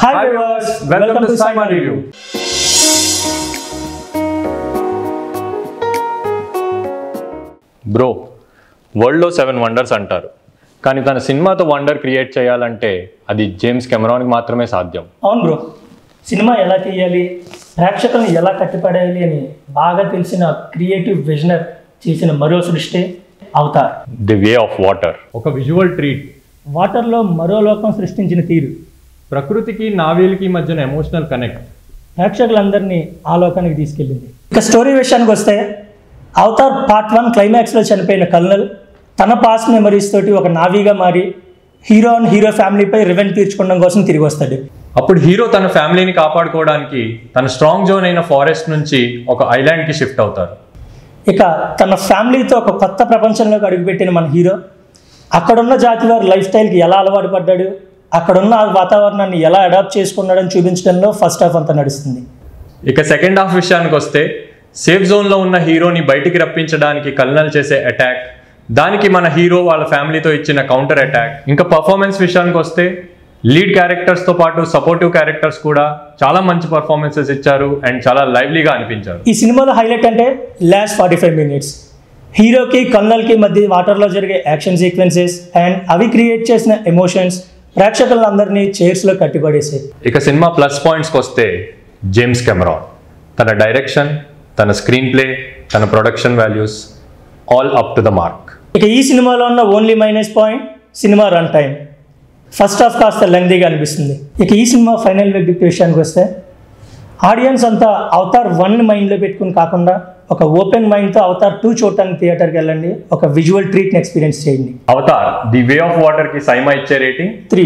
Hi viewers, welcome to Saima Review. Bro, వరల్డ్లో 7 wonders అంటారు, కానీ తన సినిమాతో వండర్ క్రియేట్ చేయాలంటే అది జేమ్స్ కెమెరాన్కి మాత్రమే సాధ్యం. అవును బ్రో, సినిమా ఎలా తీయాలి, ప్రేక్షకులను ఎలా కట్టిపడేయాలి అని బాగా తెలిసిన క్రియేటివ్ విజనర్ చేసిన మరో సృష్టి Avatar. The way of water, ఒక విజువల్ ట్రీట్. వాటర్లో మరో లోకం సృష్టించిన తీరు, ప్రకృతికి నావీలకి మధ్యన ఎమోషనల్ కనెక్ట్, ప్రేక్షకులందరినీ ఆ లోకానికి తీసుకెళ్ళింది. ఇక స్టోరీ విషయానికి వస్తే, అవతార్ పార్ట్ 1 క్లైమాక్స్లో చనిపోయిన కల్నల్ తన పాస్ట్ మెమరీస్ తోటి ఒక నావీగా మారి హీరో అండ్ హీరో ఫ్యామిలీపై రివెంజ్ తీర్చుకోవడం కోసం తిరిగి వస్తాడు. అప్పుడు హీరో తన ఫ్యామిలీని కాపాడుకోవడానికి తన స్ట్రాంగ్ జోన్ అయిన ఫారెస్ట్ నుంచి ఒక ఐలాండ్కి షిఫ్ట్ అవుతారు. ఇక తన ఫ్యామిలీతో ఒక కొత్త ప్రపంచంలోకి అడుగుపెట్టిన మన హీరో అక్కడున్న జాతి వారి లైఫ్ స్టైల్కి ఎలా అలవాటు పడ్డాడు, అక్కడున్న వాతావరణాన్ని ఎలా అడాప్ట్ చేసుకున్నాడని చూపించడంలో ఫస్ట్ హాఫ్ అంతా నడుస్తుంది. ఇక సెకండ్ హాఫ్ విషయానికి వస్తే, సేఫ్ జోన్లో ఉన్న హీరోని బయటికి రప్పించడానికి కల్నల్ చేసే అటాక్, దానికి మన హీరో వాళ్ళ ఫ్యామిలీతో ఇచ్చిన కౌంటర్ అటాక్. ఇంకా పర్ఫార్మెన్స్ విషయానికి వస్తే, లీడ్ క్యారెక్టర్స్తో పాటు సపోర్టివ్ క్యారెక్టర్స్ కూడా చాలా మంచి పర్ఫార్మెన్సెస్ ఇచ్చారు అండ్ చాలా లైవ్లీగా అనిపించారు. ఈ సినిమాలో హైలైట్ అంటే లాస్ట్ 45 minutes హీరోకి కల్నల్కి మధ్య వాటర్లో జరిగే యాక్షన్ సీక్వెన్సెస్ అండ్ అవి క్రియేట్ చేసిన ఎమోషన్స్ ప్రేక్షకులందరినీ చైర్స్లో కట్టిపడేసాయి. ఇక సినిమా ప్లస్ పాయింట్స్కి వస్తే, జేమ్స్ కెమెరాన్ తన డైరెక్షన్, తన స్క్రీన్ ప్లే, తన production values all up to the mark. ఇక ఈ సినిమాలో ఉన్న only minus point cinema run time. First half కాస్త లెంగ్దీగా అనిపిస్తుంది. ఇక ఈ సినిమా ఫైనల్ వెర్డిక్ట్ విషయానికి వస్తే, ఆడియన్స్ అంతా అవతార్ 1 మైండ్లో పెట్టుకుని కాకుండా ఒక ఓపెన్ మైండ్తో అవతార్ 2 చూడటానికి థియేటర్కి వెళ్ళండి, ఒక విజువల్ ట్రీట్ని ఎక్స్పీరియన్స్ చేయండి. అవతార్ ది వే ఆఫ్ వాటర్కి సైమా ఇచ్చే రేటింగ్ 3.